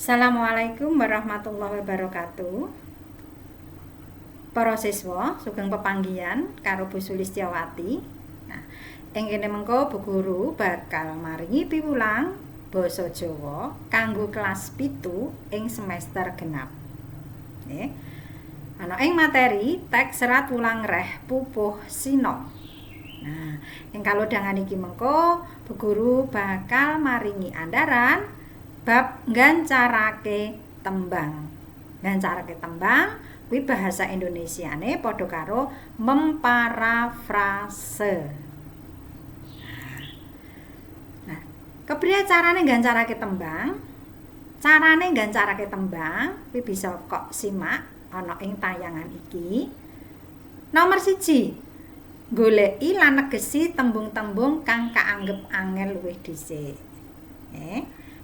Assalamualaikum warahmatullahi wabarakatuh. Para siswa sugeng pepanggihan karo Bu Sulistyawati. Nah, ing kene mengko Bu Guru bakal maringi piwulang basa Jawa kanggo kelas 7 ing semester genap. Nggih. Ana ing materi teks serat wulang reh pupuh sina. Nah, ing kalodhangan iki mengko Bu Guru bakal maringi andaran bab nggancarake tembang. Nggancarake tembang kuwi bahasa Indonesiane padha karo memparafrase. Nah, kepriye carane nggancarake tembang? Carane nggancarake tembang kuwi bisa kok simak ana ing tayangan iki. Nomor 1, goleki lan negesi tembung-tembung kang kaanggep angel luwih dhisik.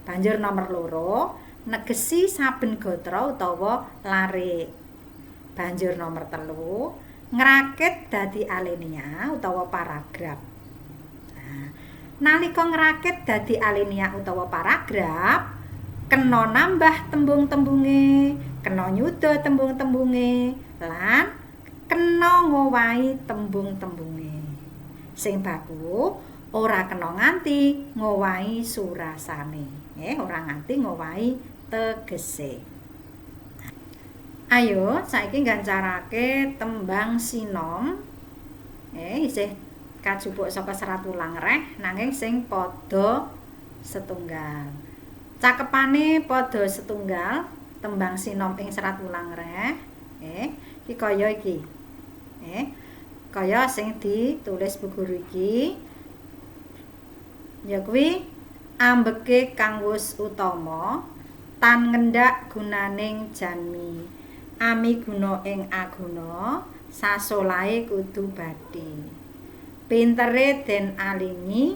Banjur nomor 2, negesi saben gatra utawa larik. Banjur nomor 3, ngrakit dadi alinea utawa paragraf. Nah, nalika ngrakit dadi alinea utawa paragraf, kena nambah tembung-tembunge, kena nyuda tembung-tembunge, lan kena ngowahi tembung-tembunge. Sing baku ora kena nganti ngowahi surasane. Ora nganti ngowahi tegese. Ayo saiki nggancarake tembang sinom. Isih kajupuk saka serat wulang reh nanging sing padha setunggal. Cakepane padha setunggal tembang sinom ing serat wulang reh. Iki kaya iki. Kaya sing ditulis Bu Guru iki. Ya kuwi ambeke kang wus utama tan ngendhak gunaning janmi ami guna ing aguna sasolahe kudu bathi pintere den alingi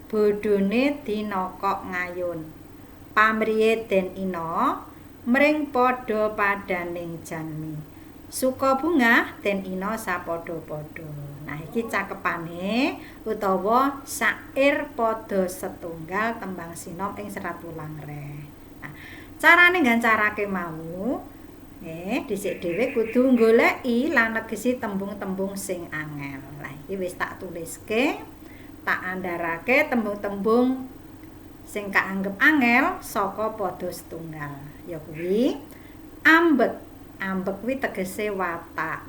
bodhone dinokok ngayun pamriye den ina mring padha padaning janmi suka bungah den ina sapadha-padha. Nah, iki cakepane utawa syair padha setunggal tembang sinom ing serat wulang reh. Nah, carane nggancarake mau dhisik dhewe kudu goleki lan negesi tembung-tembung sing angel. Lah iki wis tak tuliske, tak andharake tembung-tembung sing kaanggep angel saka padha setunggal. Ya kuwi ambek. Ambek kuwi tegese watak.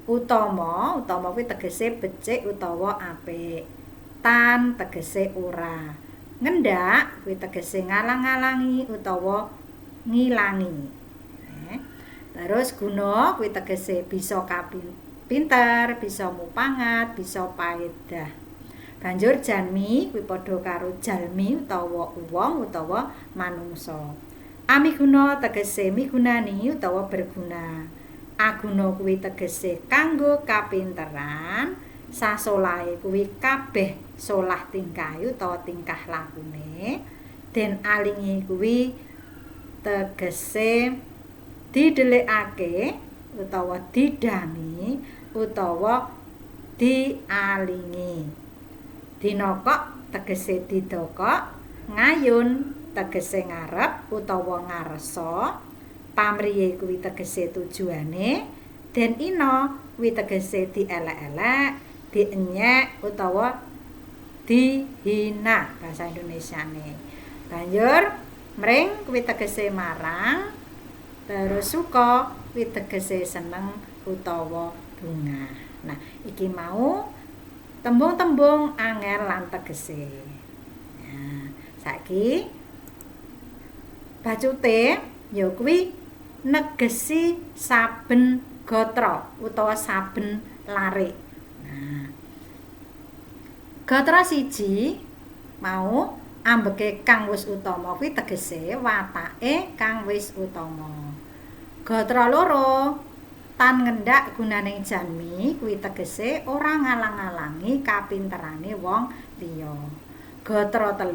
Utama kuwi tegese becik utawa apik. Tan tegese ora. Ngendhak kuwi tegese ngalang-alangi utawa ngilangi. Terus guna kuwi tegese bisa pinter, bisa mupangat, bisa paedah. Banjur janmi kuwi padha karo jalmi utawa wong utawa manungsa. Amiguna tegese migunani utawa berguna. Aguna kuwi tegese kanggo kapinteran, sasolahe kuwi kabeh solah tingkahe utawa tingkah lakune, den alingi kuwi tegese didelikake utawa didangi utawa dialingi. Dinokok tegese didokok, ngayun tegese ngarep utawa ngaresa. Pamriye kuwi tegese tujuane, den ina kuwi tegese dielek-elek, dienyek utawa dihina bahasa Indonesiane. Banjur mring kuwi tegese marang, terus suka kuwi tegese seneng utawa bungah. Nah, iki mau tembung-tembung angel lan tegese. Nah, saiki bacute ya kuwi negesi saben gatra utawa saben larik. Nah, gatra 1 mau ambeke kang wis utama kuwi tegese watake kang wis utama. Gatra 2 tan ngendhak gunaning janmi kuwi tegese ora ngalang-alangi kapinterane wong liya. Gatra 3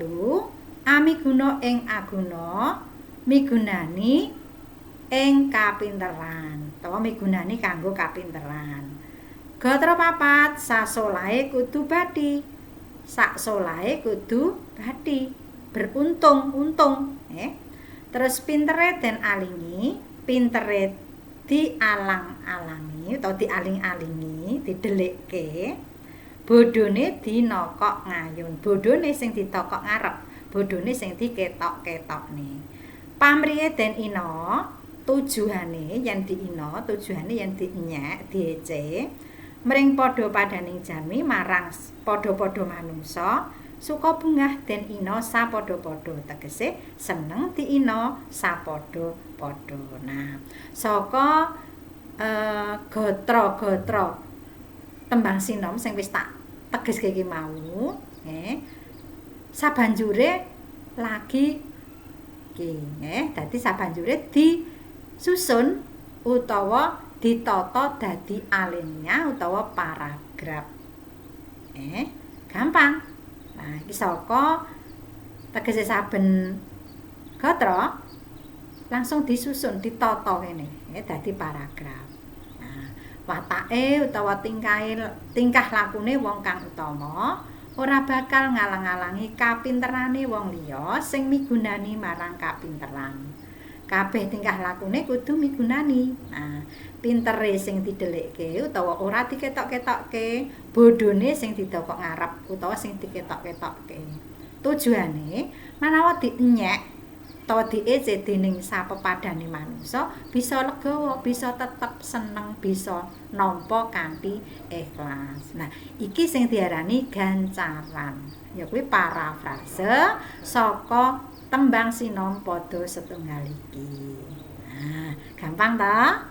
amiguna ing aguna migunani ing kapinteran utawa migunani kanggo kapinteran. Gatra 4 sasolahe kudu bathi. Sak solahe kudu bathi, beruntung-untung. Terus pintere den alingi, pintere dialang-alangi utawa dialing-alingi, didelikke. Bodhone dinokok ngayun. Bodhone sing ditokok ngarep, bodhone sing diketok-ketokne. Pamrihe den ina, tujuane yen diina, tujuane yen dinyek, diece. Mring padha-padaning jami marang padha-padha manungsa, suka bungah den ina sapadha-padha, tegese seneng diina sapadha-padha. Nah, saka gatra-gatra tembang sinom sing wis tak tegeske iki mau, sabanjure lagi iki, dadi sabanjure disusun utawa ditata dadi alinea utawa paragraf. Gampang. Nah, iki saka tegese saben gatra langsung disusun, ditata kene, dadi paragraf. Nah, watake utawa tingkah lakune wong kang utama ora bakal ngalang-alangi kapinterane wong liya sing migunani marang kapinteran. Kabeh tingkah lakune kudu migunani. Nah, pintere sing didelikke utawa ora diketok-ketokke, bodhone sing didokok ngarep utawa sing diketok-ketokke. Tujuane manawa dienyek utawa diece dening sapepadane manungsa bisa legawa, bisa tetep seneng, bisa nampa kanthi ikhlas. Nah, iki sing diarani gancaran. Ya kuwi parafrase saka tembang sinom padha setunggal iki. Nah, gampang ta?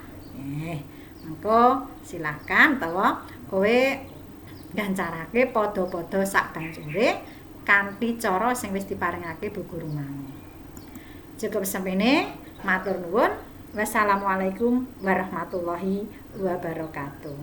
Mengko silakan utawa kowe gancarake padha-padha sak banjure kanthi cara sing wis diparingake Bu Guru mau. Cukup sampene, matur nuwun. Wassalamualaikum warahmatullahi wabarakatuh.